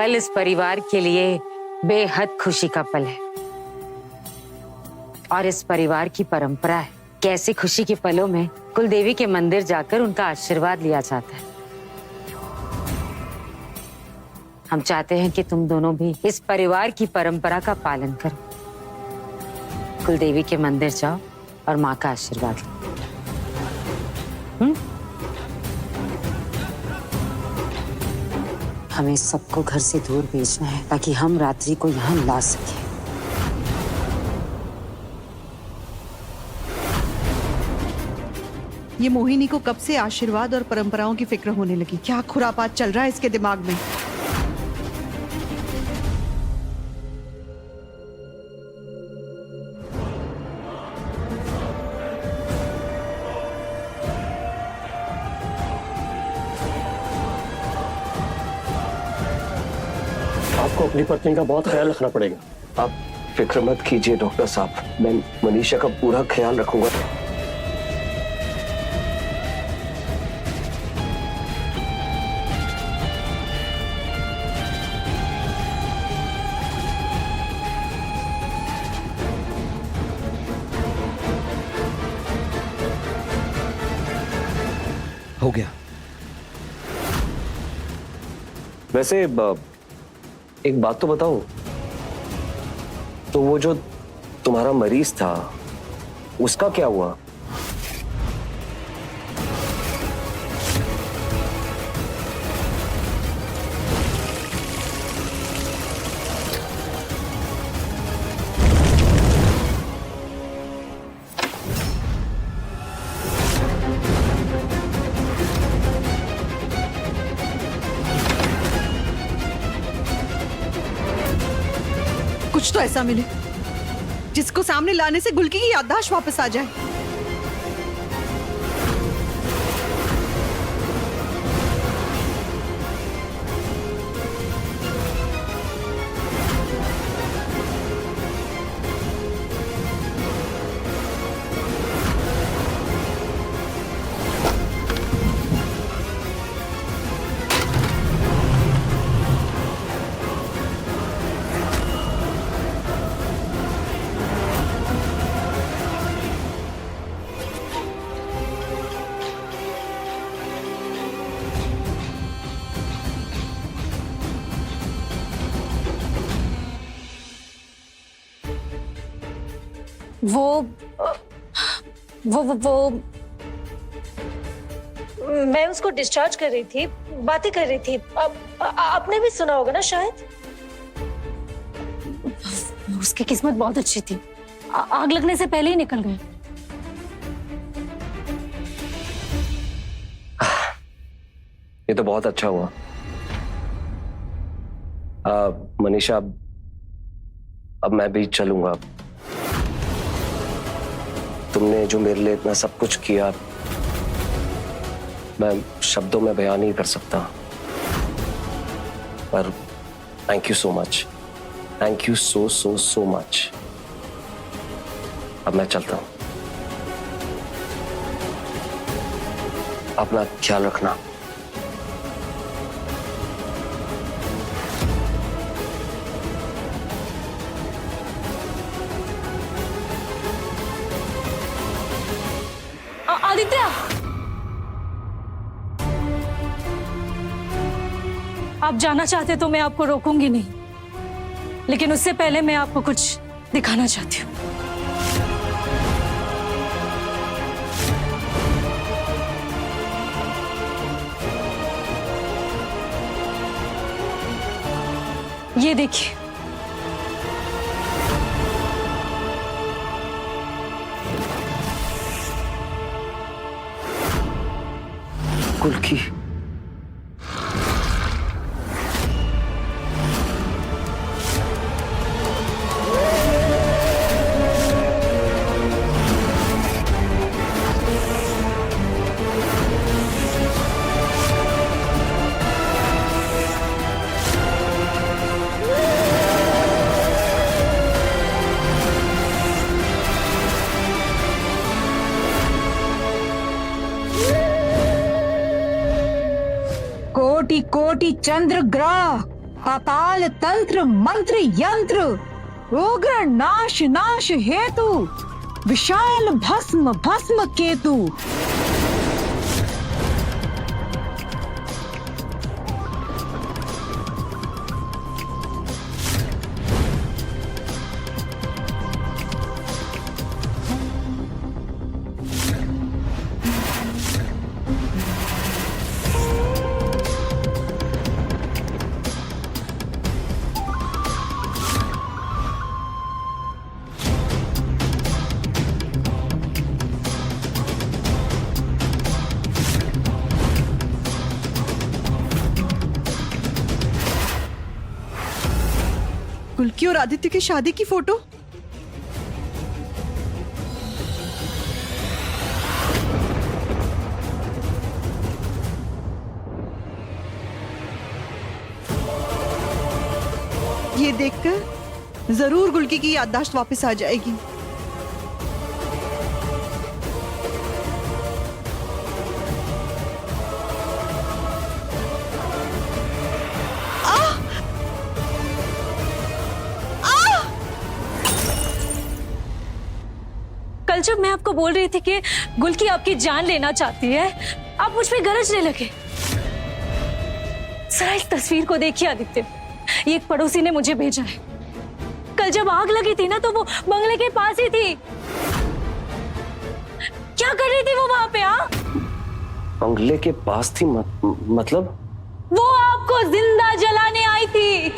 पल इस परिवार के लिए बेहद खुशी का पल है और इस परिवार की परंपरा है कि ऐसी खुशी के पलों में कुलदेवी के मंदिर जाकर उनका आशीर्वाद लिया जाता है। हम चाहते हैं कि तुम दोनों भी इस परिवार की परंपरा का पालन करो, कुलदेवी के मंदिर जाओ और माँ का आशीर्वाद लो। हमें सबको घर से दूर भेजना है ताकि हम रात्रि को यहाँ ला सकें। ये मोहिनी को कब से आशीर्वाद और परंपराओं की फिक्र होने लगी? क्या खुरापात चल रहा है इसके दिमाग में? आपको अपनी पत्नी का बहुत ख्याल रखना पड़ेगा। आप फिक्र मत कीजिए डॉक्टर साहब, मैं मनीषा का पूरा ख्याल रखूंगा। हो गया। वैसे एक बात तो बताओ, तो वो जो तुम्हारा मरीज था उसका क्या हुआ? कुछ तो ऐसा मिले जिसको सामने लाने से गुलकी की याददाश्त वापस आ जाए। वो मैं उसको डिस्चार्ज कर रही थी, बातें कर रही थी। आपने भी सुना होगा ना शायद। उसकी किस्मत बहुत अच्छी थी, आग लगने से पहले ही निकल गए। ये तो बहुत अच्छा हुआ। मनीषा, अब मैं भी चलूंगा। तुमने जो मेरे लिए इतना सब कुछ किया, मैं शब्दों में बयान नहीं कर सकता, पर thank you so much. Thank you so so so much. अब मैं चलता हूं। अपना ख्याल रखना। आदित्य, आप जाना चाहते तो मैं आपको रोकूंगी नहीं, लेकिन उससे पहले मैं आपको कुछ दिखाना चाहती हूँ। ये देखिए, गुलकी। कोटि कोटि चंद्र ग्रह पाताल तंत्र मंत्र यंत्र उग्र नाश नाश हेतु विशाल भस्म भस्म केतु। गुलकी और आदित्य की शादी की फोटो। ये देखकर जरूर गुलकी की याददाश्त वापस आ जाएगी। कल जब मैं आपको बोल रही थी कि गुलकी आपकी जान लेना चाहती है, आप मुझ पे गरजने लगे। जरा इस तस्वीर को देखिए आदित्य, ये एक पड़ोसी ने मुझे भेजा है। कल जब आग लगी थी ना, तो वो बंगले के पास ही थी। क्या कर रही थी वो वहां पे? बंगले के पास थी मतलब? वो आपको जिंदा जलाने आई थी।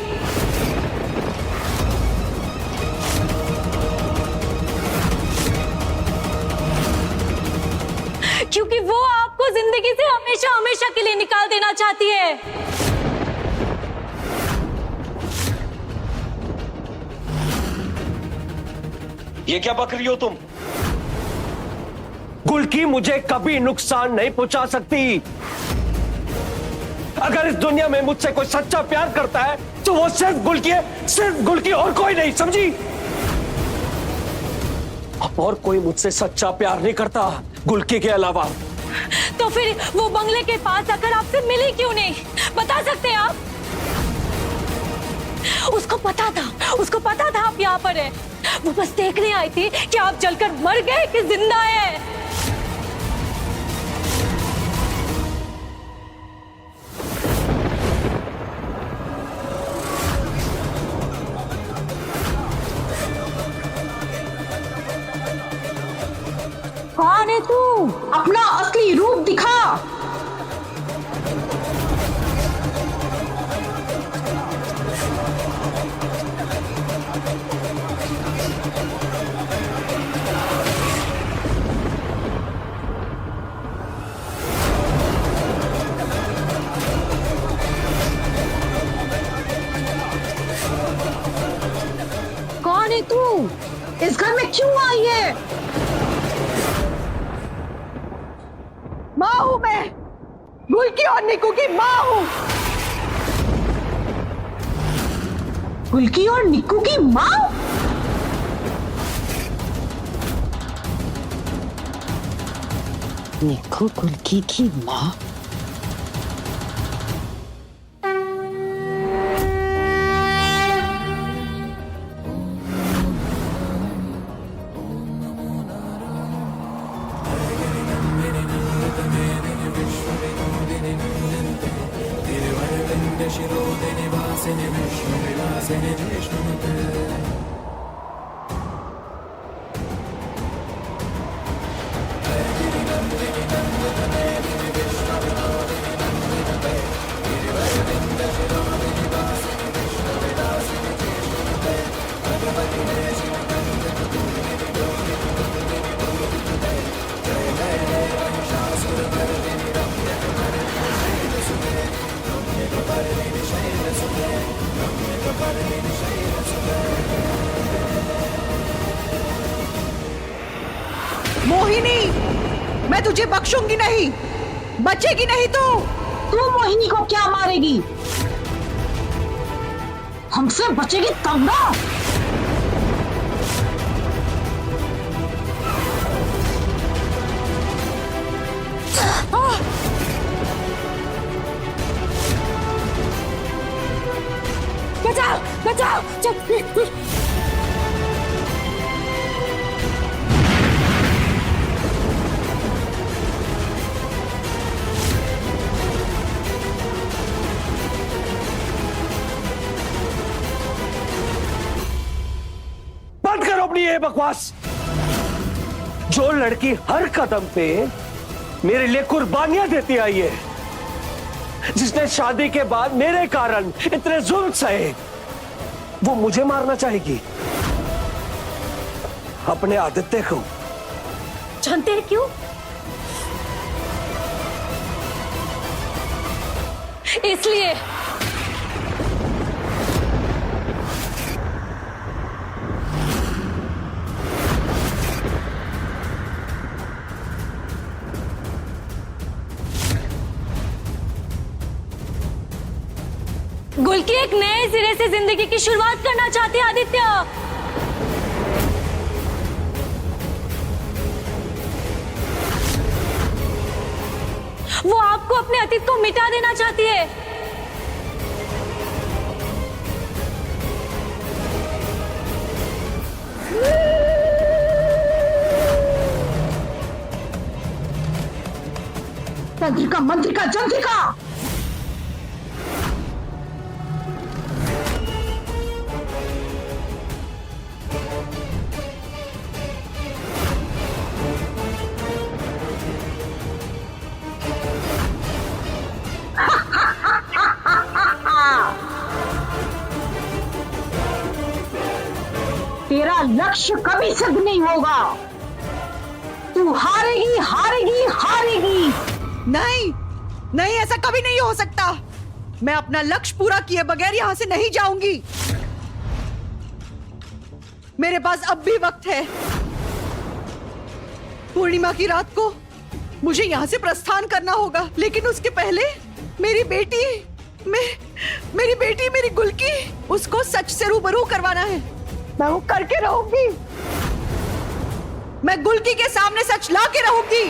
क्योंकि वो आपको जिंदगी से हमेशा हमेशा के लिए निकाल देना चाहती है। ये क्या बक रही हो तुम? गुलकी मुझे कभी नुकसान नहीं पहुंचा सकती। अगर इस दुनिया में मुझसे कोई सच्चा प्यार करता है तो वो सिर्फ गुलकी है, सिर्फ गुलकी, और कोई नहीं, समझी? और कोई मुझसे सच्चा प्यार नहीं करता गुलकी के अलावा। तो फिर वो बंगले के पास आकर आपसे मिली क्यों नहीं, बता सकते हैं आप? उसको पता था आप यहाँ पर है। वो बस देखने आई थी कि आप जलकर मर गए कि जिंदा है। कौन है तू? अपना असली रूप दिखा। कौन है तू? इस घर में क्यों आई है? माँ हूं मैं, गुलकी और निकू की माँ हूं। गुलकी और निकू की माँ? निकू गुलकी की माँ? मोहिनी, मैं तुझे बख्शूंगी नहीं, बचेगी नहीं तू। तू मोहिनी को क्या मारेगी? हमसे बचेगी तब ना। बचाओ बचाओ चल। बंद करो अपनी ये बकवास। जो लड़की हर कदम पे मेरे लिए कुर्बानियां देती आई है, जिसने शादी के बाद मेरे कारण इतने जुल्म सहे, वो मुझे मारना चाहेगी? अपने आदित्य को। जानते हैं क्यों? इसलिए गुलकी एक नए सिरे से जिंदगी की शुरुआत करना चाहती है आदित्य। वो आपको अपने अतीत को मिटा देना चाहती है। तंत्रिका मंत्रिका जंत्रिका, तेरा लक्ष्य कभी सिद्ध नहीं होगा। तू हारेगी हारेगी हारेगी। नहीं नहीं, ऐसा कभी नहीं हो सकता। मैं अपना लक्ष्य पूरा किए बगैर यहां से नहीं जाऊंगी। मेरे पास अब भी वक्त है। पूर्णिमा की रात को मुझे यहां से प्रस्थान करना होगा, लेकिन उसके पहले मेरी बेटी मेरी गुलकी, उसको सच से रूबरू करवाना है। मैं वो करके रहूंगी। मैं गुलकी के सामने सच ला के रहूंगी।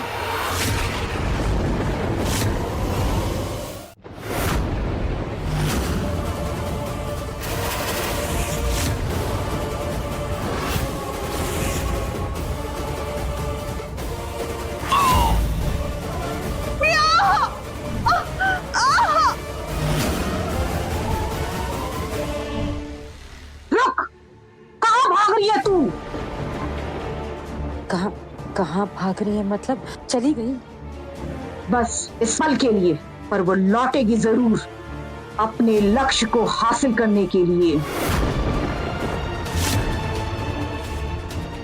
कहाँ भाग रही है? मतलब चली गई? बस इस पल के लिए, पर वो लौटेगी जरूर अपने लक्ष्य को हासिल करने के लिए।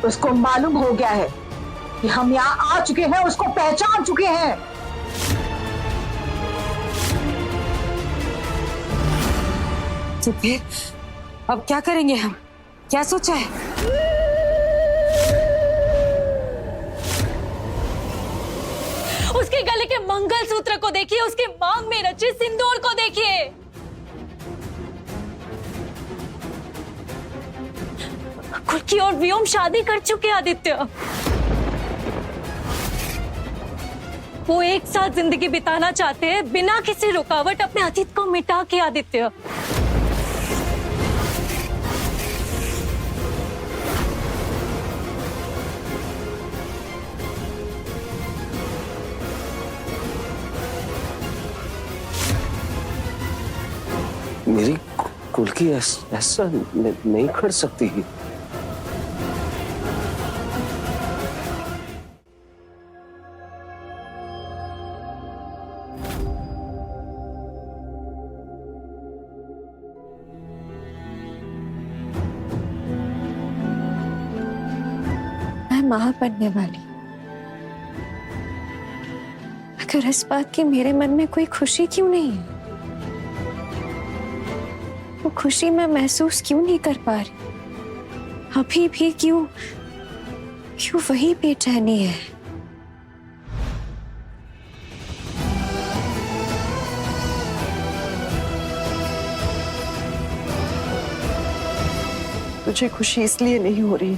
उसको मालूम हो गया है कि हम यहाँ आ चुके हैं, उसको पहचान चुके हैं। तो फिर अब क्या करेंगे हम? क्या सोचा है? उसके गले के मंगलसूत्र को देखिए, उसके मांग में रचे सिंदूर को देखिए। गुलकी और व्योम शादी कर चुके आदित्य। वो एक साथ जिंदगी बिताना चाहते हैं बिना किसी रुकावट, अपने अतीत को मिटा के आदित्य। मेरी गुलकी ऐसा नहीं कर सकती। मैं मां बनने वाली। अगर इस बात की मेरे मन में कोई खुशी क्यों नहीं है? वो खुशी मैं महसूस क्यों नहीं कर पा रही? अभी भी क्यों वही बेचैनी है? तुझे खुशी इसलिए नहीं हो रही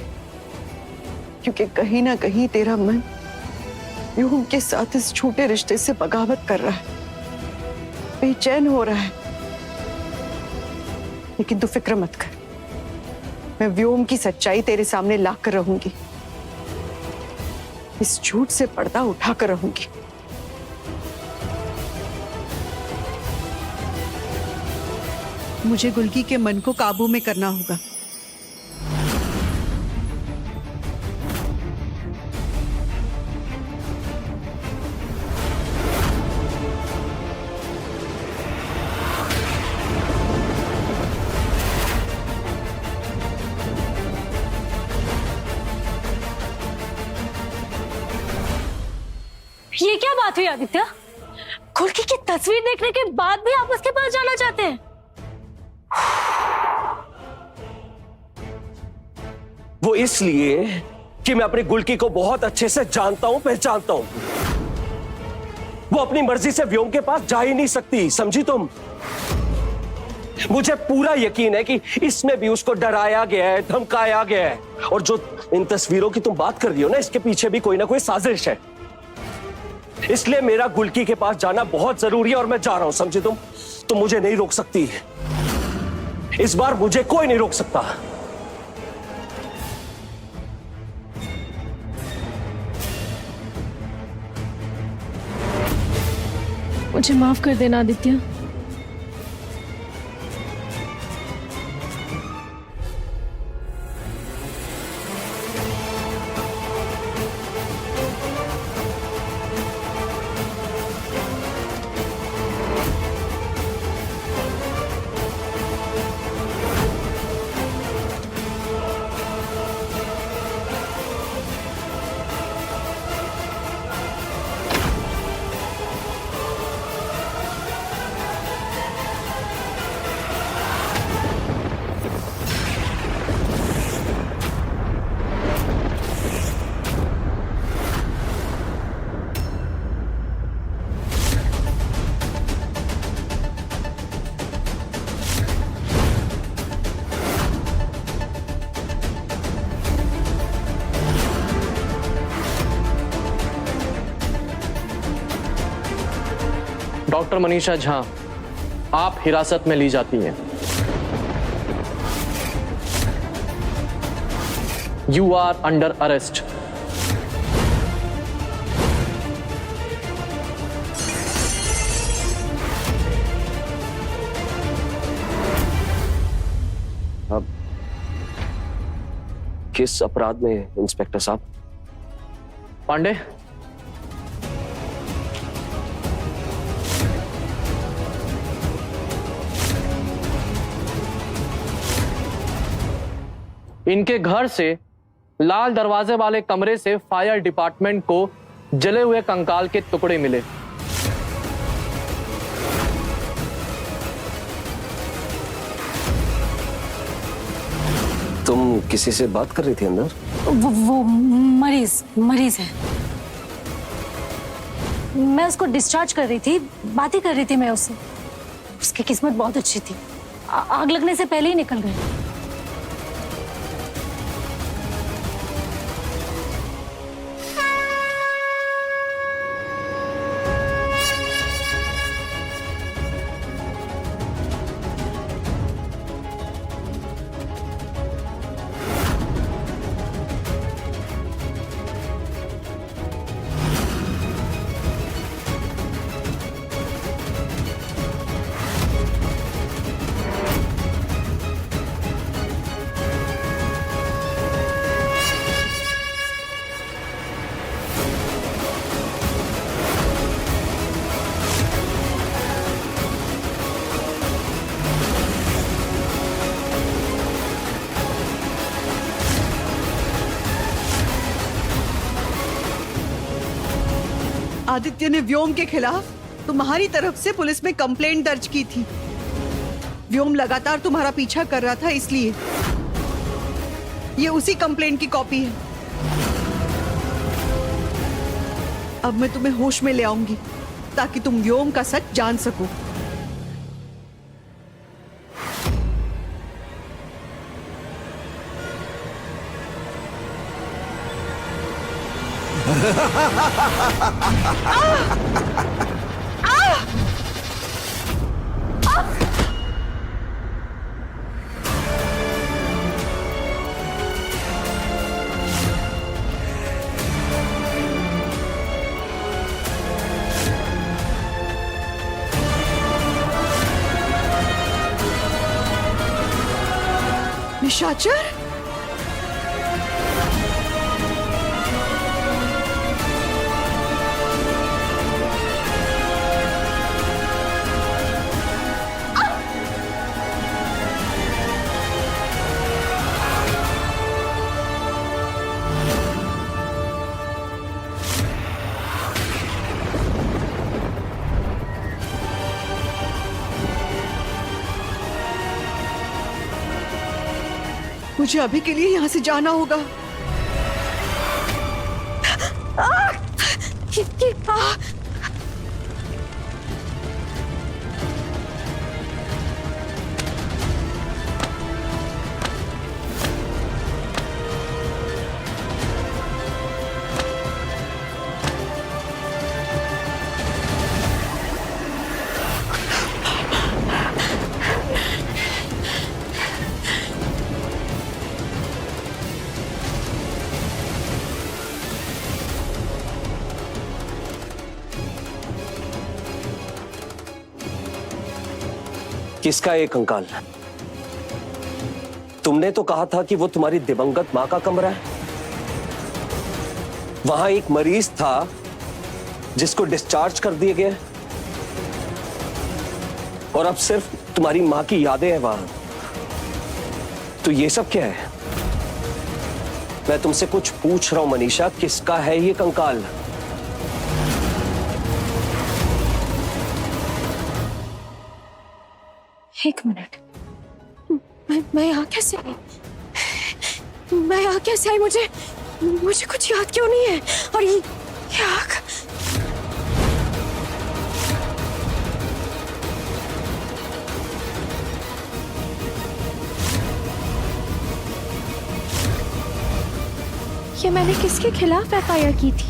क्योंकि कहीं ना कहीं तेरा मन व्योम के साथ इस छोटे रिश्ते से बगावत कर रहा है, बेचैन हो रहा है। लेकिन तू फिक्र मत कर, मैं व्योम की सच्चाई तेरे सामने लाकर रहूंगी, इस झूठ से पर्दा उठाकर रहूंगी। मुझे गुल्की के मन को काबू में करना होगा। ये क्या बात हुई आदित्य? गुल्की की तस्वीर देखने के बाद भी आप उसके पास जाना चाहते हैं? वो इसलिए कि मैं अपनी गुल्की को बहुत अच्छे से जानता हूं, पहचानता हूं। वो अपनी मर्जी से व्योम के पास जा ही नहीं सकती, समझी तुम? मुझे पूरा यकीन है कि इसमें भी उसको डराया गया है, धमकाया गया है, और जो इन तस्वीरों की तुम बात कर रही हो ना, इसके पीछे भी कोई ना कोई साजिश है। इसलिए मेरा गुल्की के पास जाना बहुत जरूरी है और मैं जा रहा हूं, समझे तुम? तुम मुझे नहीं रोक सकती, इस बार मुझे कोई नहीं रोक सकता। मुझे माफ कर देना आदित्य। डॉक्टर मनीषा झा, आप हिरासत में ली जाती हैं। You are under arrest. अब किस अपराध में इंस्पेक्टर साहब? पांडे, इनके घर से लाल दरवाजे वाले कमरे से फायर डिपार्टमेंट को जले हुए कंकाल के टुकड़े मिले। तुम किसी से बात कर रही थी अंदर? वो मरीज है। मैं उसको डिस्चार्ज कर रही थी, बात ही कर रही थी मैं उससे। उसकी किस्मत बहुत अच्छी थी, आग लगने से पहले ही निकल गए। आदित्य ने व्योम के खिलाफ तुम्हारी तरफ से पुलिस में कंप्लेंट दर्ज की थी। व्योम लगातार तुम्हारा पीछा कर रहा था, इसलिए ये उसी कंप्लेंट की कॉपी है। अब मैं तुम्हें होश में ले आऊंगी ताकि तुम व्योम का सच जान सको। निशाचर? मुझे अभी के लिए यहाँ से जाना होगा। किसका ये कंकाल? तुमने तो कहा था कि वो तुम्हारी दिवंगत मां का कमरा है। वहां एक मरीज था जिसको डिस्चार्ज कर दिए गए और अब सिर्फ तुम्हारी मां की यादें हैं वहां। तो ये सब क्या है? मैं तुमसे कुछ पूछ रहा हूं मनीषा, किसका है ये कंकाल? एक मिनट, मैं यहाँ कैसे आई? मैं यहाँ कैसे आई? मुझे कुछ याद क्यों नहीं है? और ये आग? ये मैंने किसके खिलाफ एफआईआर की थी?